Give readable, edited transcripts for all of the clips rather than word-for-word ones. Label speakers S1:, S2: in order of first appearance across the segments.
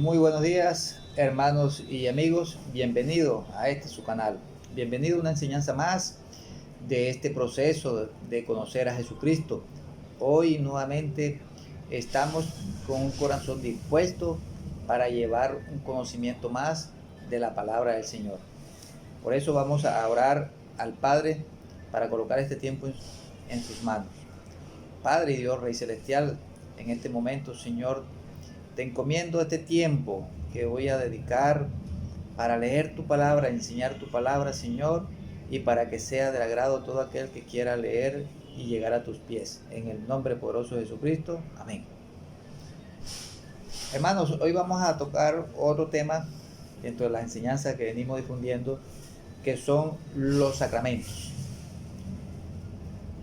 S1: Muy buenos días, hermanos y amigos. Bienvenido a su canal. Bienvenido a una enseñanza más de este proceso de conocer a Jesucristo. Hoy nuevamente estamos con un corazón dispuesto para llevar un conocimiento más de la palabra del Señor. Por eso vamos a orar al Padre para colocar este tiempo en sus manos. Padre y Dios, Rey Celestial, en este momento, Señor, te encomiendo este tiempo que voy a dedicar para leer tu palabra, enseñar tu palabra, Señor, y para que sea del agrado todo aquel que quiera leer y llegar a tus pies. En el nombre poderoso de Jesucristo. Amén. Hermanos, hoy vamos a tocar otro tema dentro de las enseñanzas que venimos difundiendo, que son los sacramentos.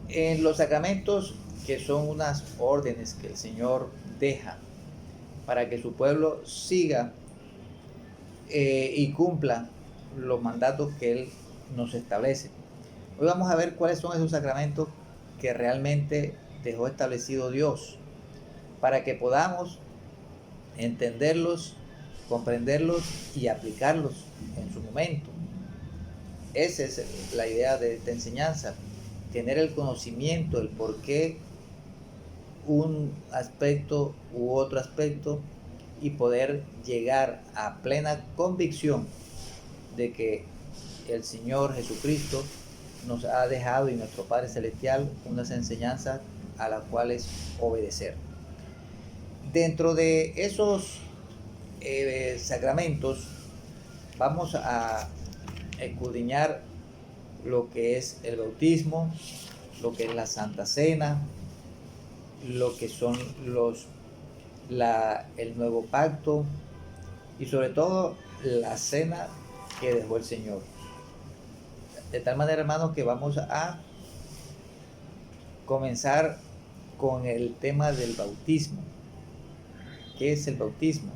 S1: En los sacramentos, que son unas órdenes que el Señor deja para que su pueblo siga y cumpla los mandatos que Él nos establece. Hoy vamos a ver cuáles son esos sacramentos que realmente dejó establecido Dios, para que podamos entenderlos, comprenderlos y aplicarlos en su momento. Esa es la idea de esta enseñanza, tener el conocimiento, el por qué un aspecto u otro aspecto, y poder llegar a plena convicción de que el Señor Jesucristo nos ha dejado, y nuestro Padre Celestial, unas enseñanzas a las cuales obedecer. Dentro de esos sacramentos vamos a escudriñar lo que es el bautismo, lo que es la Santa Cena, lo que son el nuevo pacto, y sobre todo la cena que dejó el Señor. De tal manera, hermanos, que vamos a comenzar con el tema del bautismo. ¿Qué es el bautismo?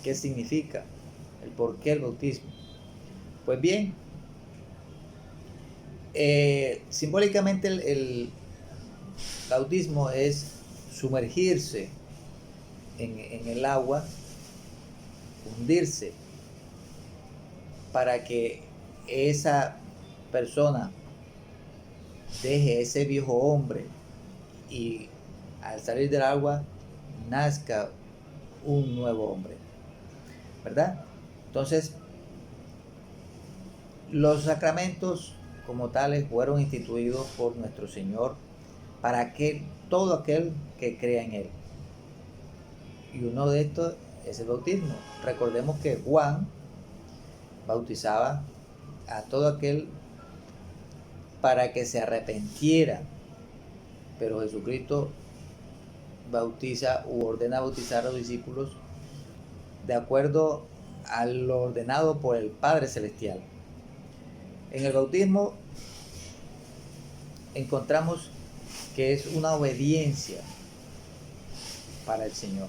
S1: ¿Qué significa? ¿El por qué el bautismo? Pues bien, simbólicamente el bautismo es sumergirse en el agua, hundirse, para que esa persona deje ese viejo hombre y al salir del agua nazca un nuevo hombre, ¿verdad? Entonces, los sacramentos como tales fueron instituidos por nuestro Señor para que todo aquel que crea en Él. Y uno de estos es el bautismo. Recordemos que Juan bautizaba a todo aquel para que se arrepintiera, pero Jesucristo bautiza u ordena bautizar a los discípulos de acuerdo a lo ordenado por el Padre Celestial. En el bautismo encontramos que es una obediencia para el Señor,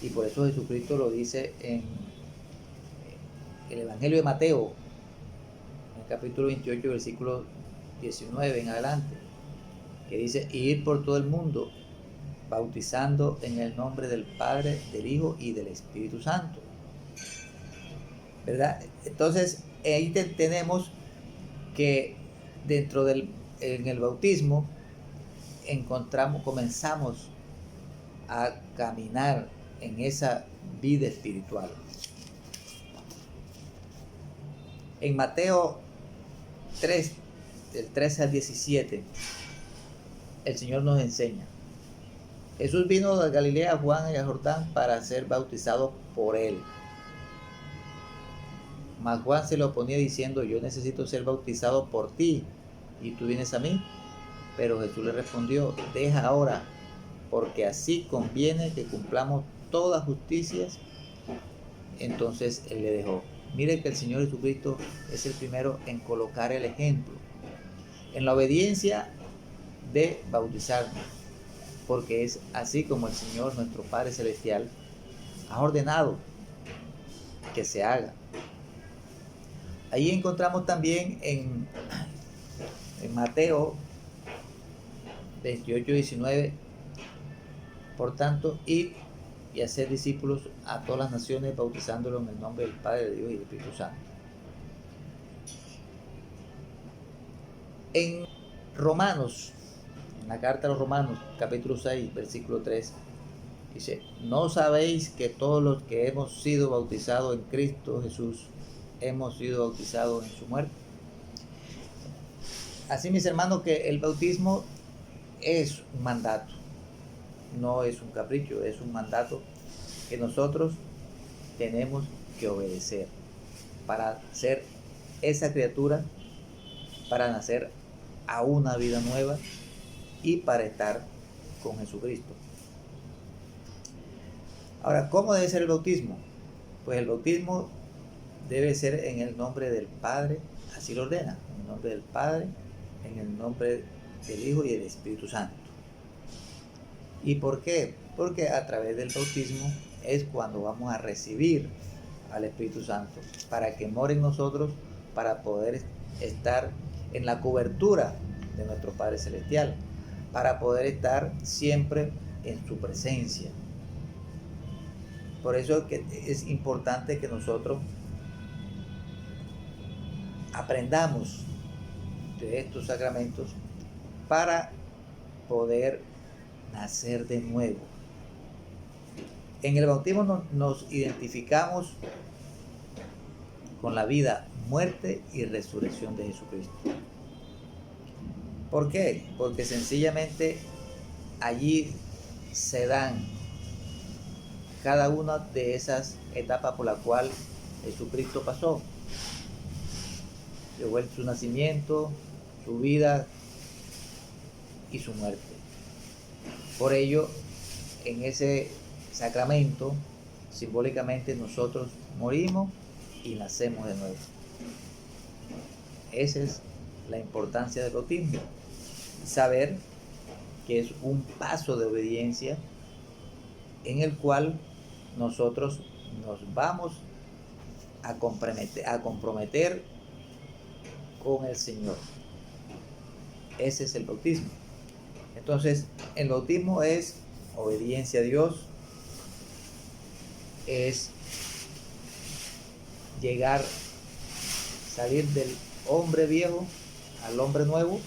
S1: y por eso Jesucristo lo dice en el Evangelio de Mateo, en el capítulo 28, versículo 19 en adelante, que dice: ir por todo el mundo bautizando en el nombre del Padre, del Hijo y del Espíritu Santo, ¿verdad? Entonces ahí tenemos que en el bautismo comenzamos a caminar en esa vida espiritual. En Mateo 3, del 13 al 17, el Señor nos enseña: Jesús vino de Galilea a Juan y a Jordán para ser bautizado por él. Mas Juan se le oponía diciendo: yo necesito ser bautizado por ti, y tú vienes a mí. Pero Jesús le respondió: deja ahora, porque así conviene que cumplamos todas justicias. Entonces él le dejó. Mire que el Señor Jesucristo es el primero en colocar el ejemplo, en la obediencia de bautizarnos, porque es así como el Señor, nuestro Padre Celestial, ha ordenado que se haga. Ahí encontramos también en Mateo 28, 19: por tanto, id y hacer discípulos a todas las naciones, bautizándolos en el nombre del Padre, de Dios y del Espíritu Santo. En Romanos, en la carta a los Romanos, capítulo 6, versículo 3, dice: ¿no sabéis que todos los que hemos sido bautizados en Cristo Jesús, hemos sido bautizados en su muerte? Así, mis hermanos, que el bautismo es un mandato, no es un capricho, es un mandato que nosotros tenemos que obedecer para ser esa criatura, para nacer a una vida nueva y para estar con Jesucristo. Ahora, ¿cómo debe ser el bautismo? Pues el bautismo debe ser en el nombre del Padre, así lo ordena, en el nombre del Padre, en el nombre del Hijo y del Espíritu Santo. ¿Y por qué? Porque a través del bautismo es cuando vamos a recibir al Espíritu Santo, para que more en nosotros, para poder estar en la cobertura de nuestro Padre Celestial, para poder estar siempre en su presencia. Por eso es importante que nosotros aprendamos de estos sacramentos para poder nacer de nuevo. En el bautismo nos identificamos con la vida, muerte y resurrección de Jesucristo. ¿Por qué? Porque sencillamente allí se dan cada una de esas etapas por la cual Jesucristo pasó. Llegó su nacimiento, su vida y su muerte. Por ello, en ese sacramento, simbólicamente nosotros morimos y nacemos de nuevo. Esa es la importancia del bautismo. Saber que es un paso de obediencia en el cual nosotros nos vamos a comprometer con el Señor. Ese es el bautismo. Entonces, el bautismo es obediencia a Dios, es salir del hombre viejo al hombre nuevo,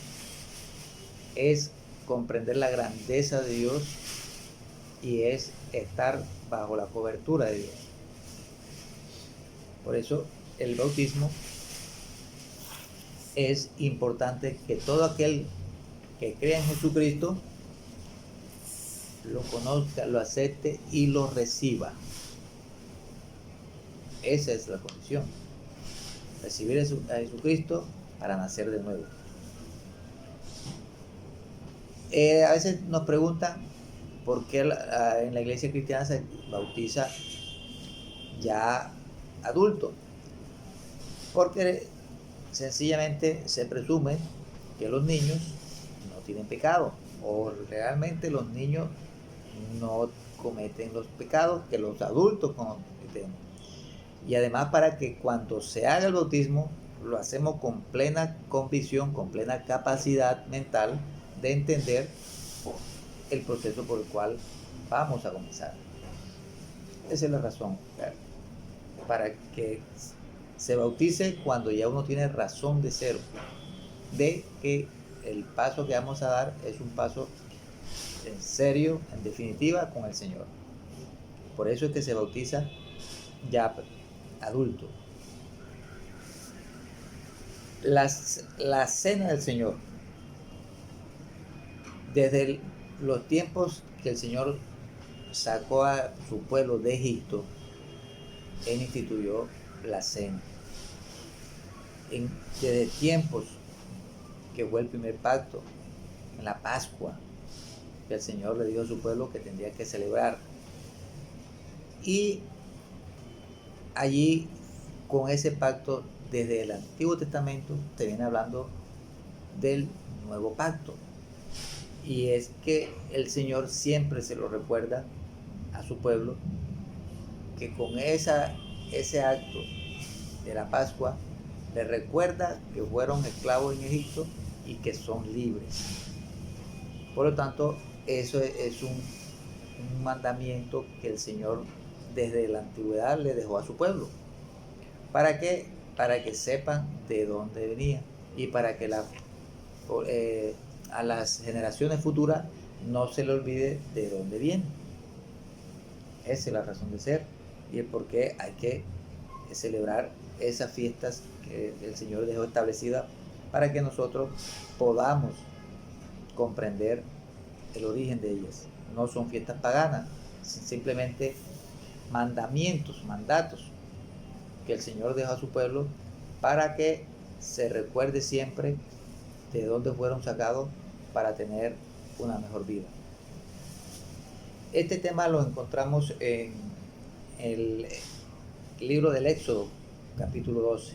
S1: es comprender la grandeza de Dios y es estar bajo la cobertura de Dios. Por eso el bautismo es importante que todo aquel que crea en Jesucristo lo conozca, lo acepte y lo reciba. Esa es la condición. Recibir a Jesucristo para nacer de nuevo. A veces nos preguntan por qué en la iglesia cristiana se bautiza ya adulto. Porque sencillamente se presume que los niños no tienen pecado, o realmente los niños no cometen los pecados que los adultos cometen. Y además, para que cuando se haga el bautismo lo hacemos con plena convicción, con plena capacidad mental de entender el proceso por el cual vamos a comenzar. Esa es la razón, para que se bautice cuando ya uno tiene razón de ser, de que el paso que vamos a dar es un paso en serio, en definitiva, con el Señor. Por eso es que se bautiza ya adulto. La cena del Señor, desde los tiempos que el Señor sacó a su pueblo de Egipto, Él instituyó la cena. Desde tiempos que fue el primer pacto, en la Pascua, que el Señor le dijo a su pueblo que tendría que celebrar. Y allí, con ese pacto, desde el Antiguo Testamento, te viene hablando del nuevo pacto. Y es que el Señor siempre se lo recuerda a su pueblo, que con ese acto de la Pascua le recuerda que fueron esclavos en Egipto y que son libres. Por lo tanto, eso es un mandamiento que el Señor desde la antigüedad le dejó a su pueblo. ¿Para qué? Para que sepan de dónde venía y para que a las generaciones futuras no se le olvide de dónde viene. Esa es la razón de ser y el por qué hay que celebrar esas fiestas que el Señor dejó establecidas para que nosotros podamos comprender el origen de ellas. No son fiestas paganas, simplemente mandamientos, mandatos que el Señor dejó a su pueblo para que se recuerde siempre de dónde fueron sacados para tener una mejor vida. Este tema lo encontramos en el libro del Éxodo, capítulo 12.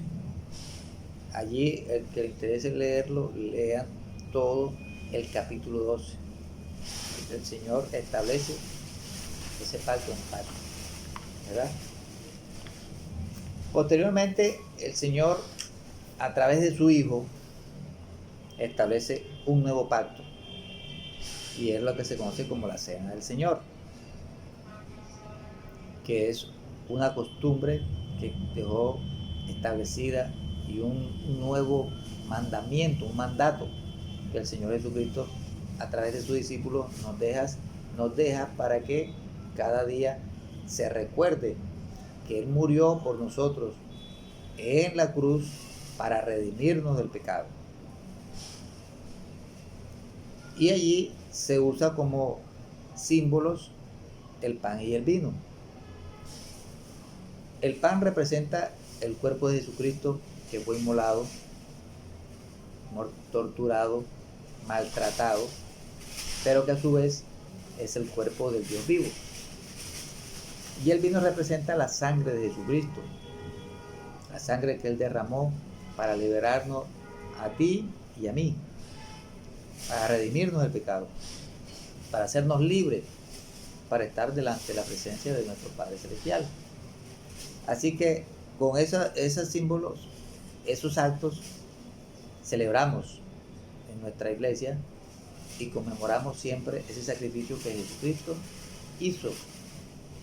S1: Allí, el que le interese leerlo, lean todo el capítulo 12. El Señor establece ese pacto en pacto, ¿verdad? Posteriormente, el Señor, a través de su Hijo, establece un nuevo pacto. Y es lo que se conoce como la Cena del Señor, que es una costumbre que dejó establecida y un nuevo mandamiento, un mandato que el Señor Jesucristo a través de sus discípulos nos deja para que cada día se recuerde que Él murió por nosotros en la cruz para redimirnos del pecado. Y allí se usa como símbolos el pan y el vino. El pan representa el cuerpo de Jesucristo que fue inmolado, torturado, maltratado, pero que a su vez es el cuerpo del Dios vivo. Y el vino representa la sangre de Jesucristo, la sangre que Él derramó para liberarnos a ti y a mí, para redimirnos del pecado, para hacernos libres, para estar delante de la presencia de nuestro Padre Celestial. Así que con esos símbolos, esos actos, celebramos en nuestra iglesia y conmemoramos siempre ese sacrificio que Jesucristo hizo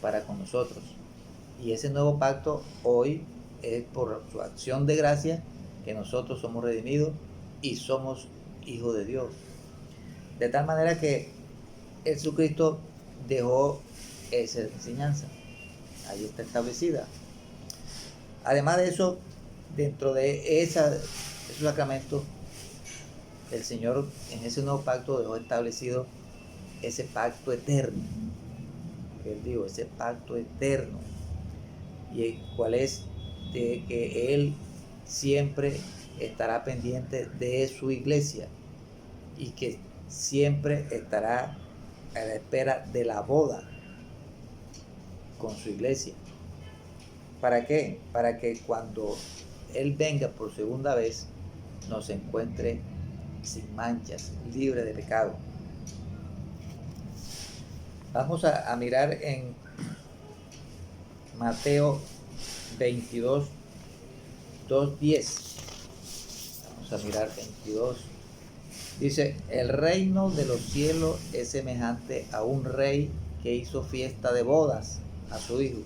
S1: para con nosotros. Y ese nuevo pacto hoy es por su acción de gracia que nosotros somos redimidos y somos hijos de Dios. De tal manera que Jesucristo dejó esa enseñanza. Ahí está establecida. Además de eso, dentro de esos sacramentos, el Señor en ese nuevo pacto dejó establecido ese pacto eterno. Él dijo, ese pacto eterno. ¿Y cuál es? De que Él siempre estará pendiente de su iglesia y que siempre estará a la espera de la boda con su iglesia. ¿Para qué? Para que cuando Él venga por segunda vez nos encuentre sin manchas, libre de pecado. Vamos a mirar en Mateo 22, 2:10. Vamos a mirar 22. Dice, el reino de los cielos es semejante a un rey que hizo fiesta de bodas a su hijo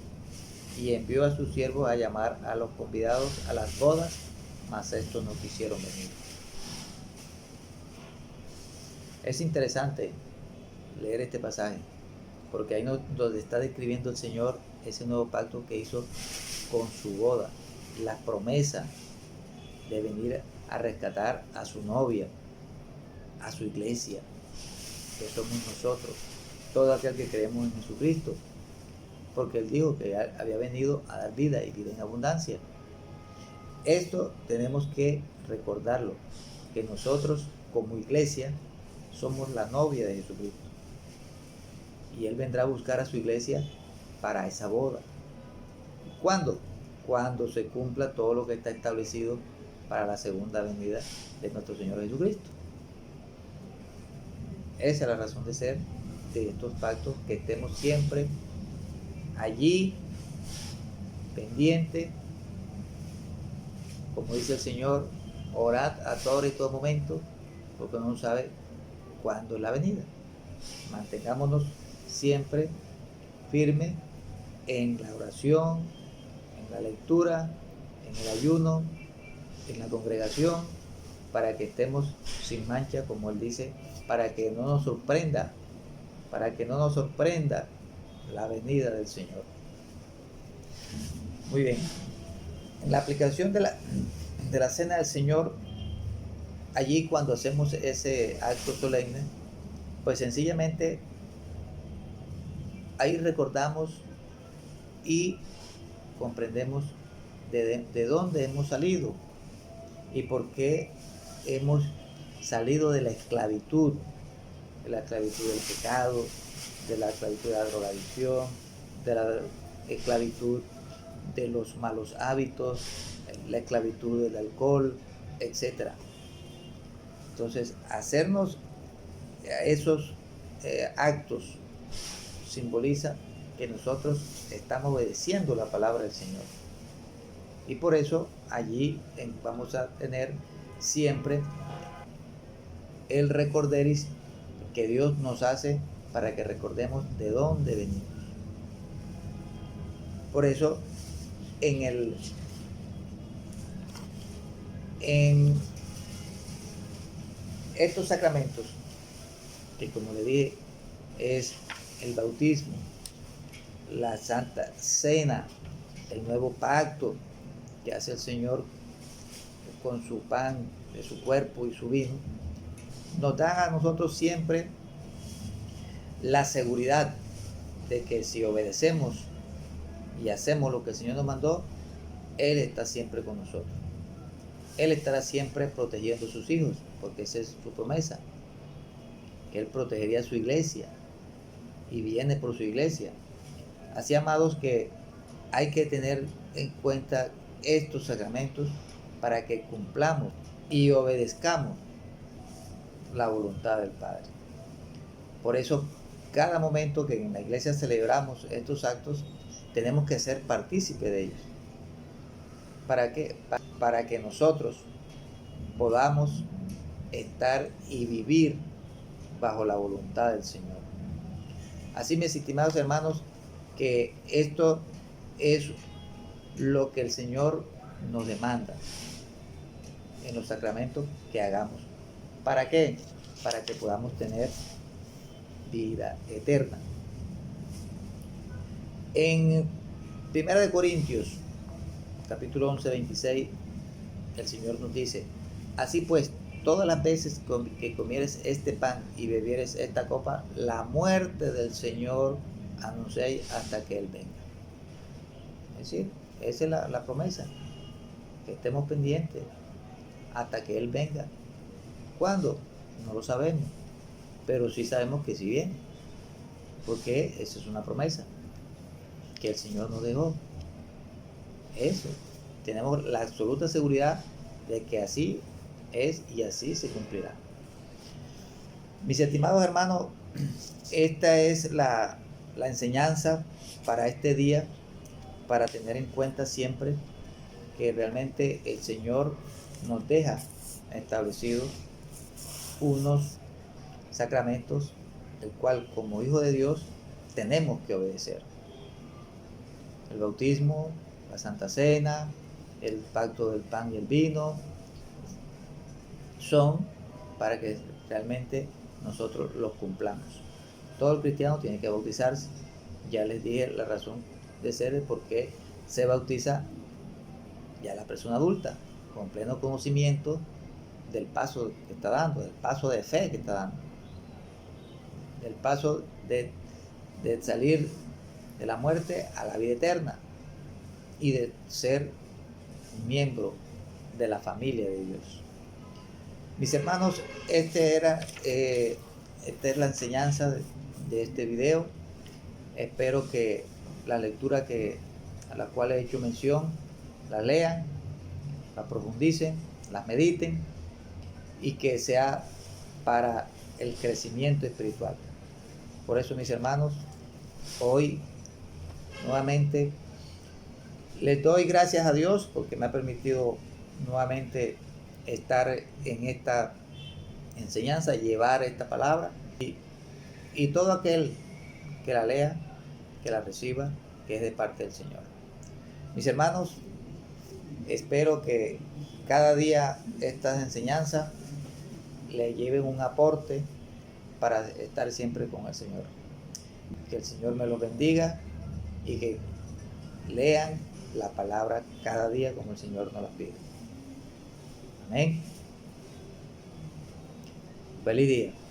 S1: y envió a sus siervos a llamar a los convidados a las bodas, mas estos no quisieron venir. Es interesante leer este pasaje, porque ahí donde está describiendo el Señor ese nuevo pacto que hizo con su boda, la promesa de venir a rescatar a su novia, a su iglesia, que somos nosotros, todo aquel que creemos en Jesucristo, porque Él dijo que había venido a dar vida y vida en abundancia. Esto tenemos que recordarlo, que nosotros como iglesia somos la novia de Jesucristo y Él vendrá a buscar a su iglesia para esa boda. ¿Cuándo? Cuando se cumpla todo lo que está establecido para la segunda venida de nuestro Señor Jesucristo. Esa es la razón de ser de estos pactos, que estemos siempre allí, pendiente, como dice el Señor, orad a toda hora y todo momento, porque uno no sabe cuándo es la venida. Mantengámonos siempre firme en la oración, en la lectura, en el ayuno, en la congregación, para que estemos sin mancha, como él dice, para que no nos sorprenda la venida del Señor. Muy bien. En la aplicación de la cena del Señor, allí cuando hacemos ese acto solemne, pues sencillamente ahí recordamos y comprendemos de dónde hemos salido y por qué hemos salido de la esclavitud del pecado, de la esclavitud de la drogadicción, de la esclavitud de los malos hábitos, la esclavitud del alcohol, etc. Entonces, hacernos esos actos simboliza que nosotros estamos obedeciendo la palabra del Señor. Y por eso allí vamos a tener siempre el recorderis que Dios nos hace para que recordemos de dónde venimos. Por eso en estos sacramentos, que como le dije es el bautismo, la Santa Cena, el nuevo pacto que hace el Señor con su pan de su cuerpo y su vino, nos dan a nosotros siempre la seguridad de que si obedecemos y hacemos lo que el Señor nos mandó, Él está siempre con nosotros. Él estará siempre protegiendo a sus hijos, porque esa es su promesa, que Él protegería a su iglesia y viene por su iglesia. Así, amados, que hay que tener en cuenta estos sacramentos para que cumplamos y obedezcamos la voluntad del Padre. Por eso, cada momento que en la iglesia celebramos estos actos, tenemos que ser partícipes de ellos. ¿Para qué? Para que nosotros podamos estar y vivir bajo la voluntad del Señor. Así, mis estimados hermanos, que esto es lo que el Señor nos demanda en los sacramentos que hagamos. ¿Para qué? Para que podamos tener vida eterna. En 1 Corintios, capítulo 11, 26, el Señor nos dice: así pues, todas las veces que comieres este pan y bebieres esta copa, la muerte del Señor anunciéis hasta que Él venga. Es decir, esa es la promesa, que estemos pendientes hasta que Él venga. ¿Cuándo? No lo sabemos, pero sí sabemos que sí viene, porque esa es una promesa que el Señor nos dejó. Eso, tenemos la absoluta seguridad de que así es y así se cumplirá. Mis estimados hermanos, esta es la enseñanza para este día, para tener en cuenta siempre que realmente el Señor nos deja establecidos unos sacramentos, el cual como hijo de Dios tenemos que obedecer. El bautismo, la Santa Cena, el pacto del pan y el vino, son para que realmente nosotros los cumplamos. Todo el cristiano tiene que bautizarse. Ya les dije la razón de ser, es porque se bautiza ya la persona adulta, con pleno conocimiento del paso que está dando, del paso de fe que está dando, del paso de salir de la muerte a la vida eterna y de ser miembro de la familia de Dios. Mis hermanos, esta es la enseñanza de este video. Espero que la lectura a la cual he hecho mención la lean, la profundicen, la mediten, y que sea para el crecimiento espiritual. Por eso, mis hermanos, hoy nuevamente les doy gracias a Dios porque me ha permitido nuevamente estar en esta enseñanza, llevar esta palabra, y todo aquel que la lea, que la reciba, que es de parte del Señor. Mis hermanos, espero que cada día estas enseñanzas le lleven un aporte para estar siempre con el Señor. Que el Señor me los bendiga y que lean la palabra cada día como el Señor nos la pide. Amén. Feliz día.